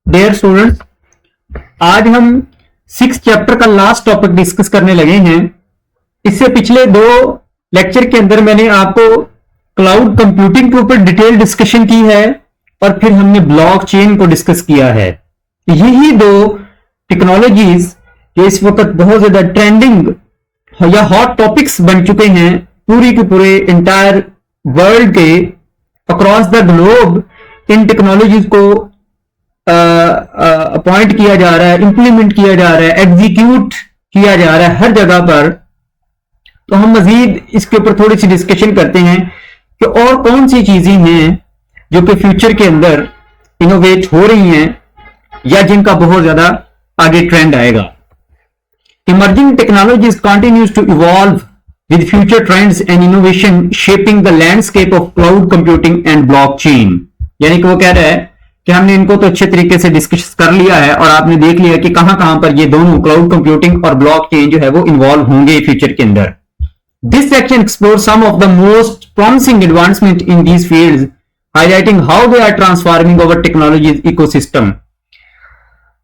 Dear students, आज हम 6th chapter का लास्ट टॉपिक डिस्कस करने लगे हैं। इससे पिछले 2 लेक्चर के अंदर मैंने आपको क्लाउड कंप्यूटिंग के ऊपर डिटेल डिस्कशन की है और फिर हमने ब्लॉक चेन को डिस्कस किया है। यही 2 टेक्नोलॉजीज जो इस वक्त बहुत ज्यादा ट्रेंडिंग या हॉट टॉपिक्स बन चुके हैं पूरी के पूरे इंटायर वर्ल्ड के across the globe. In technologies को अपॉइंट किया जा रहा है, इंप्लीमेंट किया जा रहा है, एग्जीक्यूट किया जा रहा है हर जगह पर। तो हम मजीद इसके ऊपर थोड़ी सी डिस्कशन करते हैं कि और कौन सी चीजें हैं जो कि फ्यूचर के अंदर इनोवेट हो रही हैं या जिनका बहुत ज्यादा आगे ट्रेंड आएगा। Emerging technologies continues to evolve with future trends and innovation shaping the landscape of cloud computing and blockchain। यानी कि वो कह रहा है कि हमने इनको तो अच्छे तरीके से डिस्कस कर लिया है और आपने देख लिया कि कहां पर ये दोनों क्लाउड कंप्यूटिंग और ब्लॉकचेन जो है वो इन्वॉल्व होंगे फ्यूचर के अंदर। This section explore some of the most promising advancement in these fields, highlighting how they are transforming our technologies ecosystem.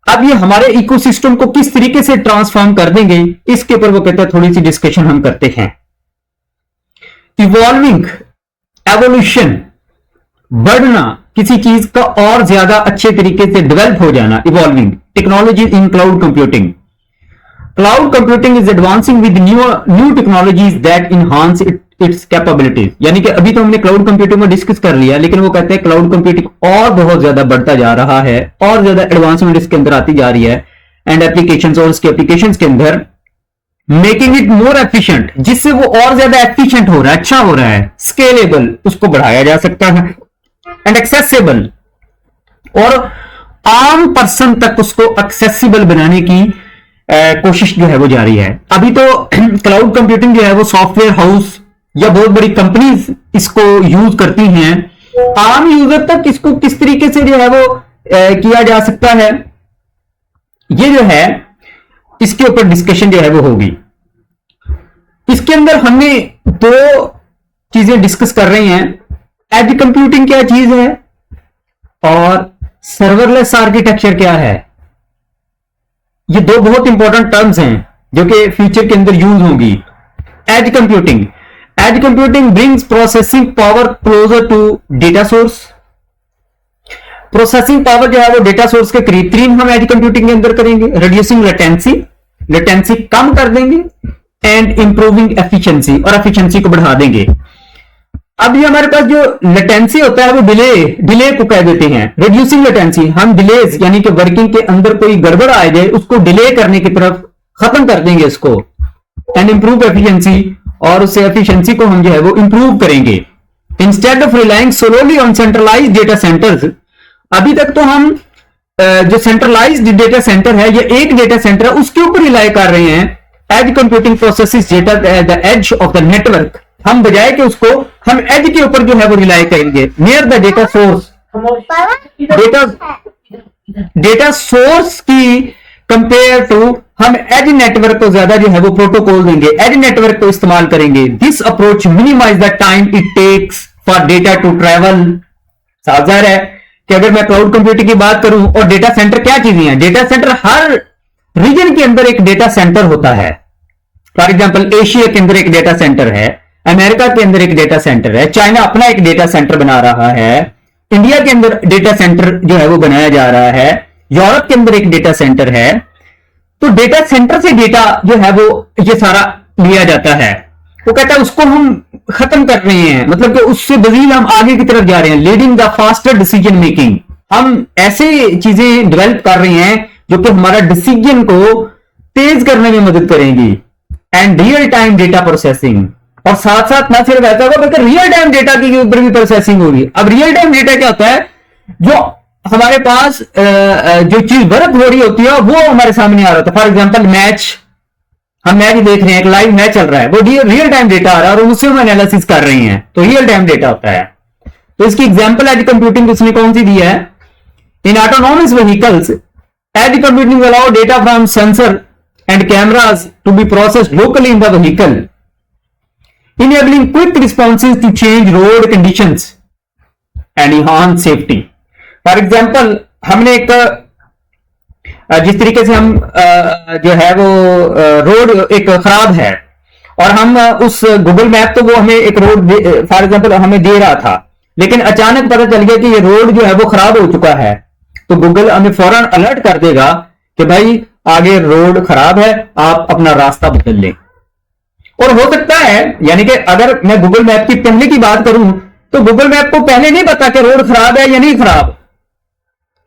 अब ये हमारे इकोसिस्टम को किस तरीके से ट्रांसफॉर्म कर देंगे, इसके ऊपर वो कहता है थोड़ी सी डिस्कशन हम करते हैं। इवॉल्विंग, एवोल्यूशन, बढ़ना, किसी चीज का और ज्यादा अच्छे तरीके से डेवलप हो जाना। Evolving technology in cloud computing. Cloud computing is advancing with new technologies that enhance it's capabilities. यानी कि अभी तो हमने क्लाउड कंप्यूटिंग को डिस्कस कर लिया, लेकिन वो कहते हैं क्लाउड कंप्यूटिंग और बहुत ज्यादा बढ़ता जा रहा है और ज्यादा एडवांसमेंट इसके अंदर आती जा रही है एंड एप्लीकेशंस और उसके एप्लीकेशंस के अंदर मेकिंग इट मोर एफिशिएंट, जिससे वो और ज्यादा एफिशिएंट हो रहा है, अच्छा हो रहा है, स्केलेबल उसको बढ़ाया जा सकता है एंड एक्सेसिबल, और आम पर्सन तक उसको एक्सेसिबल बनाने की कोशिश जो है वो जारी है। अभी तो क्लाउड कंप्यूटिंग जो है वो सॉफ्टवेयर हाउस या बहुत बड़ी कंपनीज इसको यूज करती हैं। आम यूजर तक इसको किस तरीके से जो है वो किया जा सकता है, ये जो है इसके ऊपर डिस्कशन जो है वो होगी। इसके अंदर हमने 2 चीजें डिस्कस कर रहे हैं। एज कंप्यूटिंग क्या चीज है और सर्वरलेस आर्किटेक्चर क्या है। ये 2 बहुत इंपॉर्टेंट टर्म्स हैं जो कि फ्यूचर के अंदर यूज होंगी। Edge computing, edge computing brings processing power closer to data source. Processing power जो है वो डेटा सोर्स के करीब तरीन हम एज कंप्यूटिंग के अंदर करेंगे। रिड्यूसिंग लेटेंसी कम कर देंगे एंड इंप्रूविंग एफिशिएंसी, और एफिशिएंसी को बढ़ा देंगे। अब ये हमारे पास जो लेटेंसी होता है वो डिले को कह देते हैं। रिड्यूसिंग लेटेंसी, हम डिलेज यानी कि वर्किंग के अंदर कोई गड़बड़ आ जाए उसको डिले करने की तरफ खत्म कर देंगे इसको। एंड इंप्रूव एफिशिएंसी, और उससे एफिशिएंसी को हम जो है वो इंप्रूव करेंगे। Instead of relying solely on centralised data centres, अभी तक तो हम जो सेंट्रलाइज्ड डेटा सेंटर है या एक डेटा सेंटर है उसके ऊपर रिलाई कर रहे हैं। Edge computing processes data at the edge of the network, हम बजाय कि उसको हम एज के ऊपर जो है वो रिलाई करेंगे। Near the data source, data source की कंपेयर टू हम एज नेटवर्क को ज्यादा जो है वो प्रोटोकॉल देंगे, एज नेटवर्क को इस्तेमाल करेंगे। This approach minimize the time it takes for data to travel. साफ जाहिर है कि अगर मैं क्लाउड कंप्यूटिंग की बात करूं, और डेटा सेंटर क्या चीजें हैं, डेटा सेंटर हर रीजन के अंदर एक डेटा सेंटर होता है। फॉर एग्जाम्पल एशिया के अंदर एक डेटा सेंटर है, अमेरिका के अंदर एक डेटा सेंटर है, चाइना अपना एक डेटा सेंटर बना रहा है, इंडिया के अंदर डेटा सेंटर जो है वो बनाया जा रहा है, यूरोप के अंदर एक डेटा सेंटर है। तो डेटा सेंटर से डेटा जो है वो ये सारा लिया जाता है। वो कहता है उसको हम खत्म कर रहे हैं, मतलब कि उससे मजीद हम आगे की तरफ जा रहे हैं। Leading the faster decision making, हम ऐसे चीजें डेवलप कर रहे हैं जो कि हमारा डिसीजन को तेज करने में मदद करेंगी। And real time data processing, और साथ साथ ना सिर्फ ऐसा होगा बल्कि रियल टाइम डेटा के ऊपर भी प्रोसेसिंग होगी। अब रियल टाइम डेटा क्या होता है, जो हमारे पास जो चीज वर्क हो रही होती है वो हमारे सामने आ रहा होता है। फॉर एग्जांपल मैच, हम मैच देख रहे हैं, एक लाइव मैच चल रहा है, वो रियल टाइम डेटा आ रहा है और उससे हम एनालिसिस कर रहे हैं, तो रियल टाइम डेटा होता है। तो इसकी एग्जांपल एज कंप्यूटिंग उसने कौन सी दी है, in autonomous vehicles edge computing allow data from sensor and cameras to be processed locally in the vehicle, enabling quick responses to change road conditions and enhance safety। For example हमने एक जिस तरीके से हम जो है वो रोड एक खराब है और हम उस गूगल मैप तो वो हमें एक रोड फॉर एग्जांपल हमें दे रहा था, लेकिन अचानक पता चल गया कि ये रोड जो है वो खराब हो चुका है, तो गूगल हमें फौरन अलर्ट कर देगा कि भाई आगे रोड खराब है, आप अपना रास्ता बदल लें। और हो सकता है, यानी कि अगर मैं गूगल मैप की पहले की बात करूं तो गूगल मैप को पहले नहीं पता कि रोड खराब है या नहीं खराब,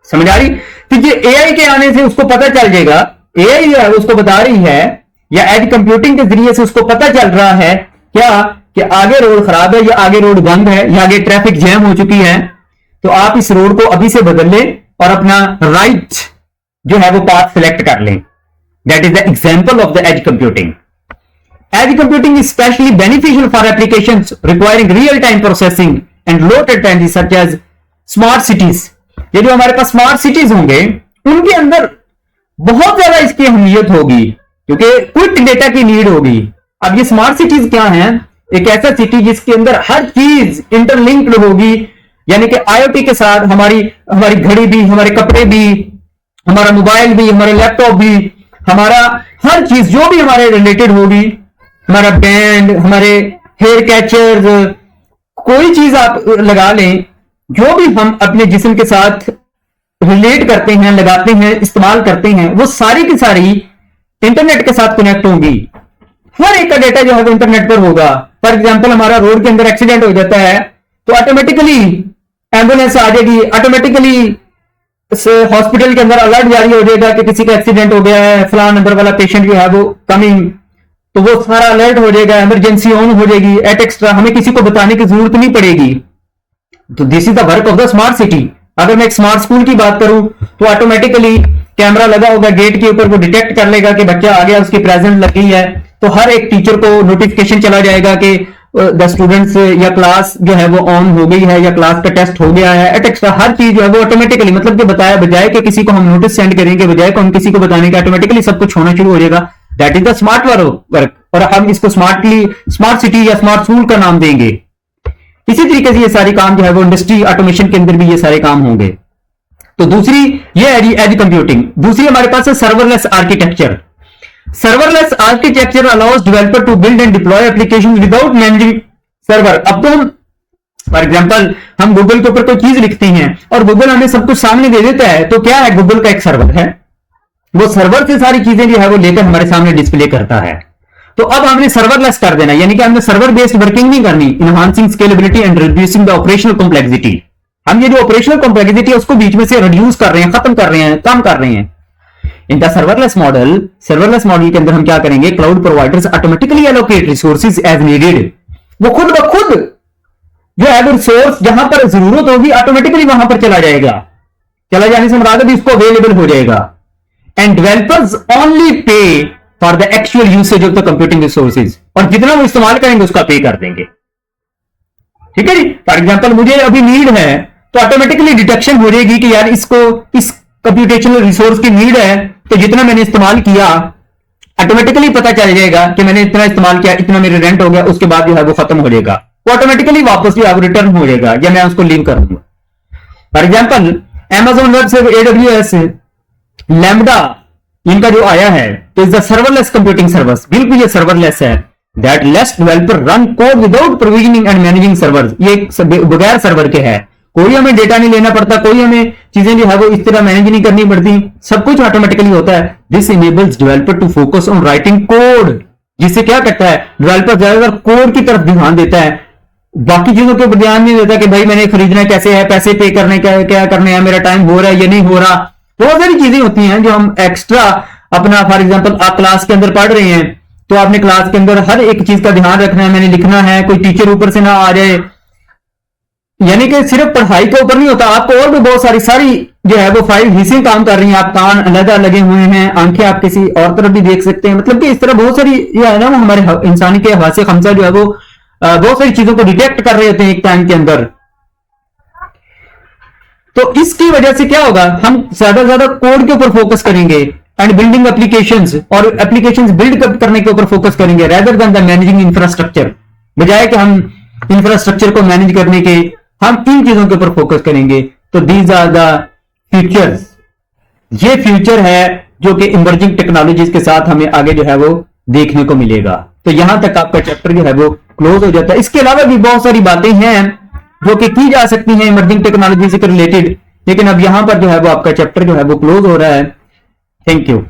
समझ आ रही? तो ये एआई के आने से उसको पता चल जाएगा, एआई जो है उसको बता रही है या एज कंप्यूटिंग के जरिए से उसको पता चल रहा है क्या कि आगे रोड खराब है या आगे रोड बंद है या आगे ट्रैफिक जैम हो चुकी है, तो आप इस रोड को अभी से बदल लें और अपना राइट जो है वो पाथ सिलेक्ट कर लें। That is the example of the edge computing. Edge computing is especially beneficial for applications requiring real time processing and low latency such as smart cities. ये जो हमारे पास स्मार्ट सिटीज होंगे उनके अंदर बहुत ज्यादा इसकी अहमियत होगी क्योंकि क्विक डेटा की नीड होगी। अब ये स्मार्ट सिटीज क्या है? एक ऐसा सिटी जिसके अंदर हर चीज इंटरलिंक्ड होगी, यानी कि आईओटी के साथ हमारी घड़ी भी, हमारे कपड़े भी, हमारा मोबाइल भी, हमारे लैपटॉप भी, हमारा हर चीज जो भी हमारे रिलेटेड होगी, हमारा बैंड, हमारे हेयर कैचर्स, कोई चीज आप लगा लें जो भी हम अपने जिस्म के साथ रिलेट करते हैं, लगाते हैं, इस्तेमाल करते हैं, वो सारी की सारी इंटरनेट के साथ कनेक्ट होंगी। हर एक का डेटा जो है वो इंटरनेट पर होगा। फॉर एग्जांपल हमारा रोड के अंदर एक्सीडेंट हो जाता है तो ऑटोमेटिकली एम्बुलेंस आ जाएगी, ऑटोमेटिकली हॉस्पिटल के अंदर अलर्ट जारी हो जाएगा कि किसी का एक्सीडेंट हो गया है, फलां नंबर वाला पेशेंट जो है वो कमिंग, तो वो सारा अलर्ट हो जाएगा, इमरजेंसी ऑन हो जाएगी। एट एक्स्ट्रा हमें किसी को बताने की जरूरत नहीं पड़ेगी। तो this is the work of the smart city. अगर मैं एक स्मार्ट स्कूल की बात करूं तो ऑटोमेटिकली कैमरा लगा होगा गेट के ऊपर, वो डिटेक्ट कर लेगा कि बच्चा आ गया, उसकी प्रेजेंट लगी है, तो हर एक टीचर को नोटिफिकेशन चला जाएगा कि द स्टूडेंट्स या क्लास जो है वो ऑन हो गई है या क्लास का टेस्ट हो गया है। एट एक्स्ट्रा हर चीज जो है वो ऑटोमेटिकली, मतलब कि बताया बजाय कि किसी को हम नोटिस सेंड करेंगे, बजाय को हम किसी को बताने के, ऑटोमेटिकली सब कुछ होना शुरू हो जाएगा। That is the smart work, और हम इसको स्मार्ट सिटी या स्मार्ट स्कूल का नाम देंगे। इसी तरीके से ये सारे काम जो है वो इंडस्ट्री ऑटोमेशन के अंदर भी ये सारे काम होंगे। तो दूसरी ये है एज कंप्यूटिंग। दूसरी हमारे पास है serverless architecture. Serverless architecture allows developer to build and deploy application without managing server. अब तो हम फॉर एग्जांपल हम गूगल के ऊपर कोई चीज लिखते हैं और गूगल हमें सब कुछ सामने दे देता है, तो क्या है, गूगल का एक सर्वर है, वो सर्वर से सारी चीजें जो है वो लेकर हमारे सामने डिस्प्ले करता है। तो अब हमने सर्वरलेस कर देना, यानी कि हमने सर्वर बेस्ड वर्किंग नहीं करनी। Enhancing scalability and reducing the operational complexity. हम ये जो ऑपरेशनल कॉम्प्लेक्सिटी है उसको बीच में से रिड्यूस कर रहे हैं, खत्म कर रहे हैं, कम कर रहे हैं। इन द सर्वरलेस मॉडल के अंदर हम क्या करेंगे, cloud providers automatically allocate resources as needed. वो खुद ब खुद जो है रिसोर्स जहां पर जरूरत होगी ऑटोमेटिकली वहां पर चला जाएगा। चला जाने से मुराद है इसको अवेलेबल हो जाएगा। And developers only pay for the actual usage of the computing resources, और जितना वो इस्तेमाल करेंगे उसका पे कर देंगे। ठीक है जी। फॉर एग्जांपल मुझे अभी नीड है तो ऑटोमेटिकली डिटेक्शन हो जाएगी कि यार इसको इस कंप्यूटेशनल रिसोर्स की नीड है, तो जितना मैंने इस्तेमाल किया ऑटोमेटिकली पता चल जाएगा कि मैंने इतना इस्तेमाल किया, इतना मेरे रेंट हो गया, उसके बाद जो है वो खत्म हो जाएगा, वो ऑटोमेटिकली वापस जो है वो रिटर्न हो जाएगा या मैं उसको लीव कर दूंगा। For example Amazon web server, AWS, lambda, इनका जो आया है तो is the serverless computing service. बिल्कुल ये सर्वरलेस है। That let's developer run code without provisioning and managing servers. ये बगैर सर्वर के है, कोई हमें डेटा नहीं लेना पड़ता, कोई हमें चीजें जो है वो इस तरह मैनेज नहीं करनी पड़ती, सब कुछ ऑटोमेटिकली होता है। This enables developer to focus on writing code, जिससे क्या करता है, डेवलपर ज्यादातर कोड की तरफ ध्यान देता है, बाकी चीजों के ऊपर ध्यान नहीं देता कि भाई मैंने खरीदना कैसे है, पैसे पे करने क्या करने हैं, मेरा टाइम हो रहा है या नहीं हो रहा। बहुत सारी चीजें होती हैं जो हम एक्स्ट्रा अपना, फॉर एग्जांपल आप क्लास के अंदर पढ़ रहे हैं तो आपने क्लास के अंदर हर एक चीज का ध्यान रखना है, मैंने लिखना है, कोई टीचर ऊपर से ना आ जाए। यानी कि सिर्फ पढ़ाई के ऊपर नहीं होता, आपको और भी बहुत सारी जो है वो 5 हिस्से काम कर रही हैं। आप कान अलग लगे हुए हैं, आंखें आप किसी और तरफ भी देख सकते हैं, मतलब कि इस तरह बहुत सारी जो है ना वो हमारे इंसानी के हाथ से खमसा जो है वो बहुत सारी चीजों को डिटेक्ट कर रहे होते हैं एक टाइम के अंदर। तो इसकी वजह से क्या होगा, हम ज्यादा से ज्यादा कोड के ऊपर फोकस करेंगे एंड बिल्डिंग एप्लीकेशंस, और एप्लीकेशंस बिल्ड करने के ऊपर फोकस करेंगे rather than the managing infrastructure. बजाय कि हम इंफ्रास्ट्रक्चर को मैनेज करने के हम इन चीजों के ऊपर फोकस करेंगे। तो दीज आर द फीचर्स ये फ्यूचर है जो कि इमर्जिंग टेक्नोलॉजीज के साथ हमें आगे जो है वो देखने को मिलेगा। तो यहां तक आपका चैप्टर जो है वो क्लोज हो जाता है। इसके अलावा भी बहुत सारी बातें हैं जो कि की जा सकती हैं इमर्जिंग टेक्नोलॉजी से रिलेटेड, लेकिन अब यहां पर जो है वो आपका चैप्टर जो है वो क्लोज हो रहा है। Thank you.